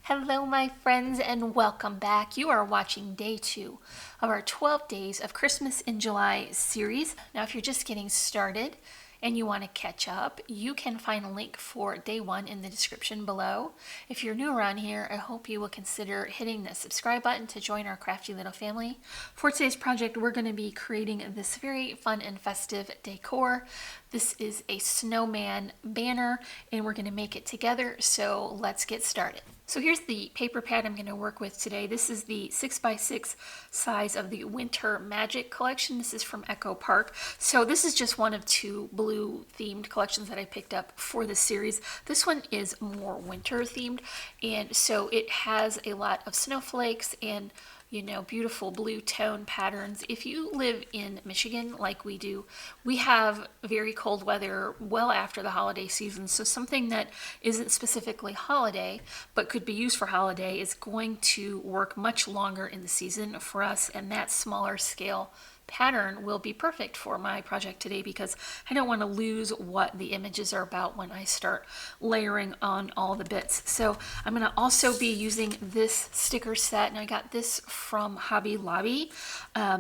Hello, my friends, and welcome back. You are watching day 2 of our 12 Days of Christmas in July series. Now, if you're just getting started and you want to catch up, you can find a link for day 1 in the description below. If you're new around here, I hope you will consider hitting the subscribe button to join our crafty little family. For today's project, we're going to be creating this very fun and festive decor. This is a snowman banner, and we're going to make it together, so let's get started. So here's the paper pad I'm going to work with today. This is the 6x6 size of the Winter Magic collection. This is from Echo Park. So this is just one of 2 blue themed collections that I picked up for this series. This one is more winter themed, and so it has a lot of snowflakes and beautiful blue tone patterns. If you live in Michigan like we do, we have very cold weather well after the holiday season. So something that isn't specifically holiday, but could be used for holiday is going to work much longer in the season for us. And that smaller scale pattern will be perfect for my project today because I don't want to lose what the images are about when I start layering on all the bits. So I'm going to also be using this sticker set, and I got this from Hobby Lobby.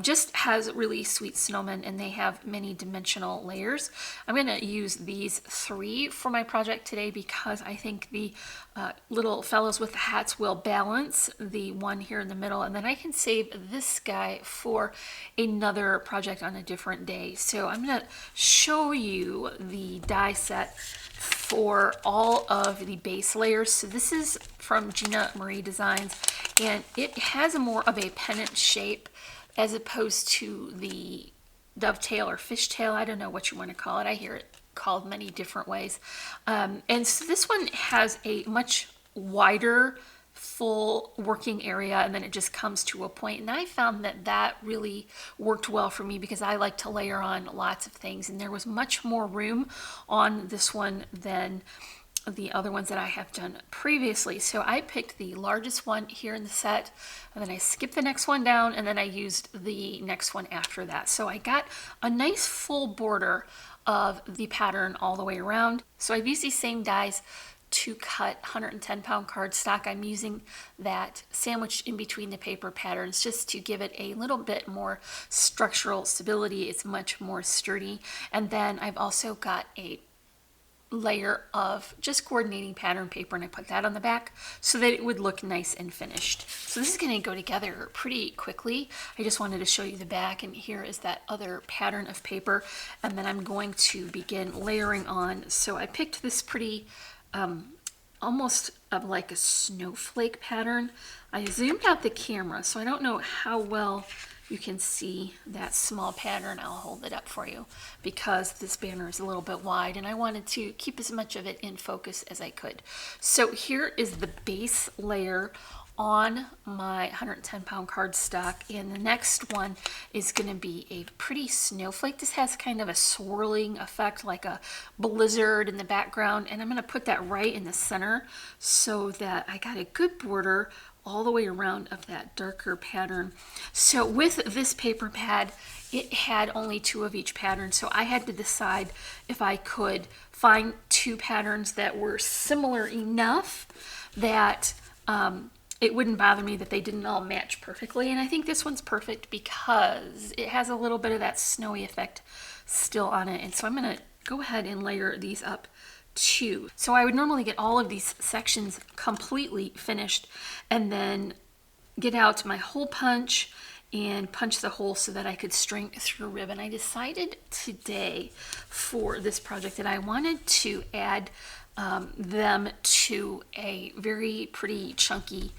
Just has really sweet snowmen, and they have many dimensional layers. I'm going to use these 3 for my project today because I think the little fellows with the hats will balance the one here in the middle, and then I can save this guy for another project on a different day. So I'm going to show you the die set for all of the base layers. So this is from Gina Marie Designs, and it has a more of a pennant shape as opposed to the dovetail or fishtail. I don't know what you want to call it. I hear it called many different ways. And so this one has a much wider full working area, and then it just comes to a point. And I found that that really worked well for me because I like to layer on lots of things, and there was much more room on this one than the other ones that I have done previously. So I picked the largest one here in the set, and then I skipped the next one down, and then I used the next one after that. So I got a nice full border of the pattern all the way around. So I've used these same dies to cut 110-pound cardstock. I'm using that sandwiched in between the paper patterns just to give it a little bit more structural stability. It's much more sturdy. And then I've also got a layer of just coordinating pattern paper, and I put that on the back so that it would look nice and finished. So this is going to go together pretty quickly. I just wanted to show you the back, and here is that other pattern of paper, and then I'm going to begin layering on. So I picked this pretty almost of like a snowflake pattern. I zoomed out the camera, so I don't know how well you can see that small pattern. I'll hold it up for you because this banner is a little bit wide, and I wanted to keep as much of it in focus as I could. So here is the base layer on my 110-pound cardstock, and the next one is going to be a pretty snowflake. This has kind of a swirling effect like a blizzard in the background, and I'm going to put that right in the center so that I got a good border all the way around of that darker pattern. So with this paper pad, it had only 2 of each pattern, so I had to decide if I could find 2 patterns that were similar enough that it wouldn't bother me that they didn't all match perfectly. And I think this one's perfect because it has a little bit of that snowy effect still on it. And so I'm going to go ahead and layer these up too. So I would normally get all of these sections completely finished and then get out my hole punch and punch the hole so that I could string through ribbon. I decided today for this project that I wanted to add them to a very pretty chunky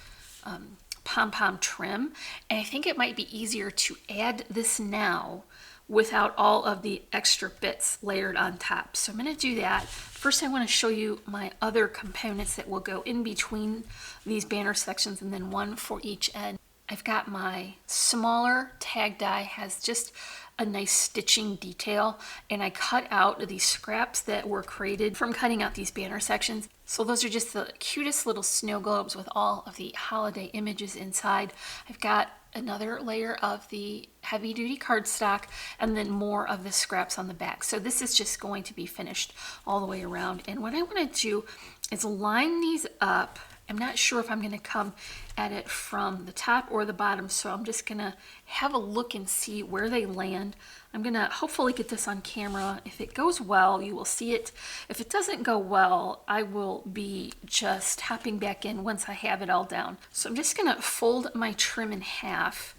pom-pom trim, and I think it might be easier to add this now without all of the extra bits layered on top. So I'm going to do that. First, I want to show you my other components that will go in between these banner sections, and then one for each end. I've got my smaller tag die, has just a nice stitching detail, and I cut out these scraps that were created from cutting out these banner sections. So those are just the cutest little snow globes with all of the holiday images inside. I've got another layer of the heavy duty cardstock, and then more of the scraps on the back. So this is just going to be finished all the way around. And what I want to do is line these up I'm not sure if I'm going to come at it from the top or the bottom, so I'm just going to have a look and see where they land. I'm going to hopefully get this on camera. If it goes well, you will see it. If it doesn't go well, I will be just hopping back in once I have it all down. So I'm just going to fold my trim in half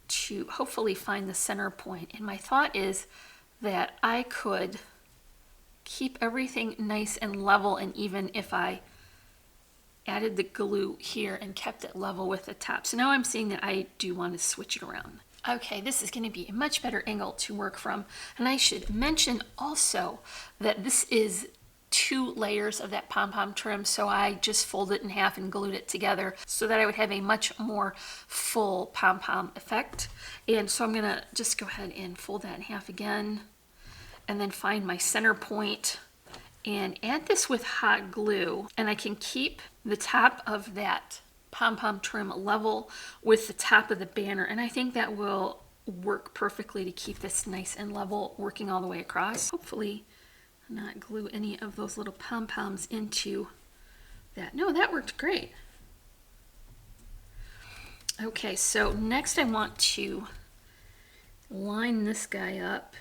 to hopefully find the center point. And my thought is that I could keep everything nice and level and even if I added the glue here and kept it level with the top. So now I'm seeing that I do want to switch it around. Okay, this is going to be a much better angle to work from. And I should mention also that this is 2 layers of that pom-pom trim, so I just folded it in half and glued it together so that I would have a much more full pom-pom effect. And so I'm going to just go ahead and fold that in half again and then find my center point and add this with hot glue, and I can keep the top of that pom-pom trim level with the top of the banner, and I think that will work perfectly to keep this nice and level working all the way across. Hopefully not glue any of those little pom-poms into that. No, that worked great. Okay, so next I want to line this guy up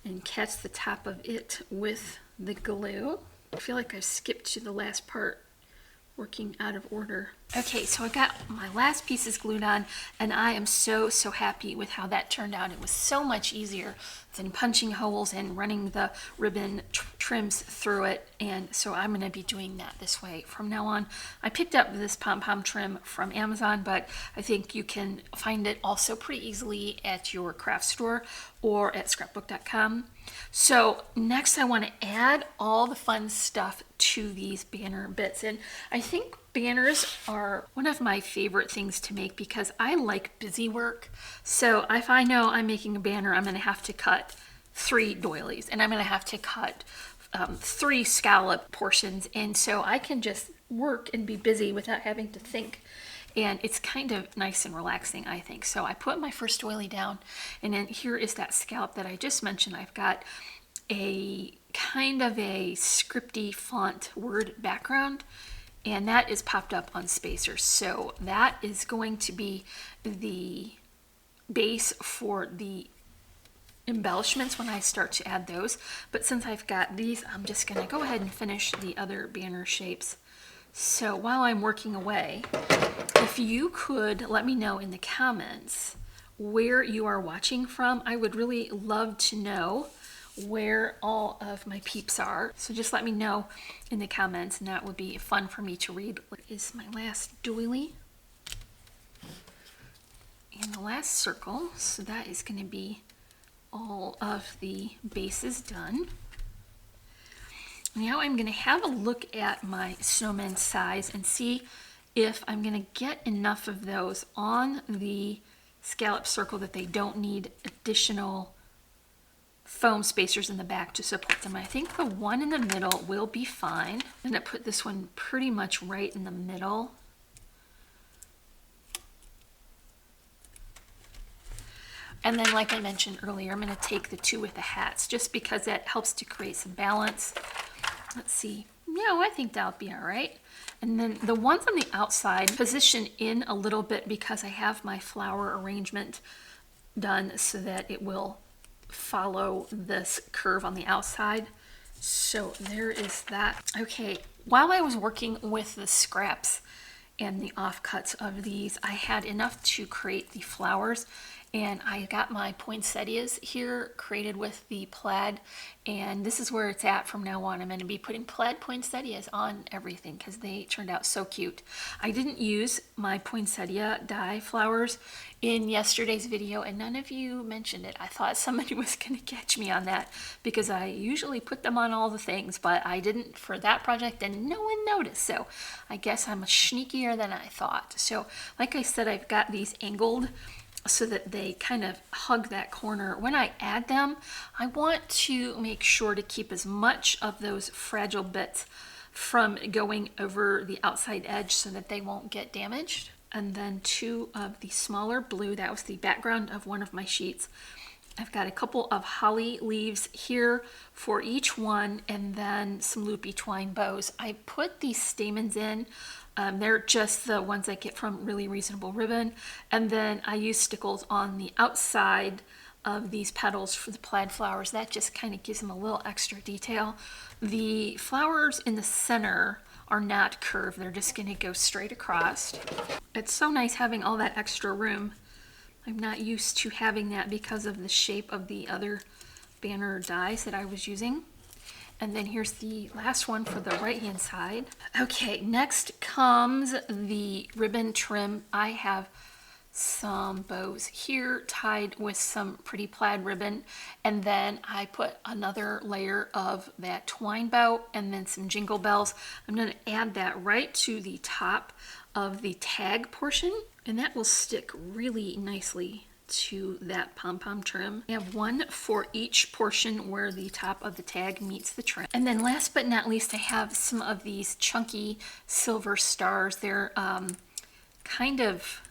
and catch the top of it with the glue. I feel like I skipped to the last part, working out of order. Okay, so I got my last pieces glued on, and I am so happy with how that turned out. It was so much easier than punching holes and running the ribbon trims through it, and so I'm going to be doing that this way from now on. I picked up this pom-pom trim from Amazon, but I think you can find it also pretty easily at your craft store or at scrapbook.com. So next I want to add all the fun stuff to these banner bits, and I think banners are one of my favorite things to make because I like busy work. So if I know I'm making a banner, I'm going to have to cut 3 doilies and I'm going to have to cut 3 scallop portions, and so I can just work and be busy without having to think. And it's kind of nice and relaxing, I think. So I put my first doily down, and then here is that scallop that I just mentioned. I've got a kind of a scripty font word background, and that is popped up on spacers. So that is going to be the base for the embellishments when I start to add those. But since I've got these, I'm just going to go ahead and finish the other banner shapes. So while I'm working away, if you could let me know in the comments where you are watching from, I would really love to know where all of my peeps are. So just let me know in the comments, and that would be fun for me to read. What is my last doily? And the last circle. So that is going to be all of the bases done. Now I'm going to have a look at my snowman size and see if I'm going to get enough of those on the scallop circle that they don't need additional foam spacers in the back to support them. I think the one in the middle will be fine. I'm going to put this one pretty much right in the middle. And then, like I mentioned earlier, I'm going to take the 2 with the hats just because that helps to create some balance. Let's see. Yeah, I think that'll be all right. And then the ones on the outside position in a little bit because I have my flower arrangement done so that it will follow this curve on the outside. So there is that. Okay, while I was working with the scraps and the offcuts of these, I had enough to create the flowers, and I got my poinsettias here created with the plaid, and this is where it's at from now on. I'm going to be putting plaid poinsettias on everything because they turned out so cute. I didn't use my poinsettia die flowers in yesterday's video, and none of you mentioned it. I thought somebody was going to catch me on that because I usually put them on all the things, but I didn't for that project, and no one noticed. So I guess I'm sneakier than I thought. So like I said, I've got these angled so that they kind of hug that corner. When I add them, I want to make sure to keep as much of those fragile bits from going over the outside edge so that they won't get damaged. And then 2 of the smaller blue, that was the background of one of my sheets. I've got a couple of holly leaves here for each one, and then some loopy twine bows. I put these stamens in. They're just the ones I get from Really Reasonable Ribbon. And then I use stickles on the outside of these petals for the plaid flowers. That just kind of gives them a little extra detail. The flowers in the center are not curved. They're just going to go straight across. It's so nice having all that extra room. I'm not used to having that because of the shape of the other banner dies that I was using. And then here's the last one for the right hand side. Okay, next comes the ribbon trim. I have some bows here tied with some pretty plaid ribbon, and then I put another layer of that twine bow and then some jingle bells. I'm going to add that right to the top of the tag portion, and that will stick really nicely to that pom-pom trim. I have one for each portion where the top of the tag meets the trim. And then last but not least, I have some of these chunky silver stars. They're kind of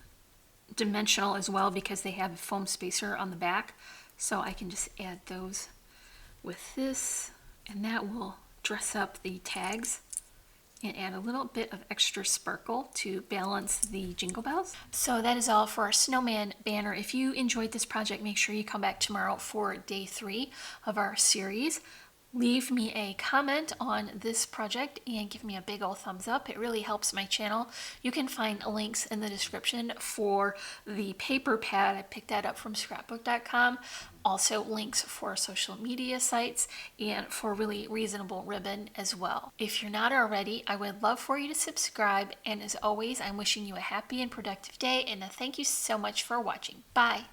dimensional as well because they have a foam spacer on the back, so I can just add those with this, and that will dress up the tags and add a little bit of extra sparkle to balance the jingle bells. So that is all for our snowman banner. If you enjoyed this project, make sure you come back tomorrow for day 3 of our series. Leave me a comment on this project and give me a big old thumbs up. It really helps my channel. You can find links in the description for the paper pad. I picked that up from scrapbook.com. Also links for social media sites and for Really Reasonable Ribbon as well. If you're not already, I would love for you to subscribe. And as always, I'm wishing you a happy and productive day, and thank you so much for watching. Bye.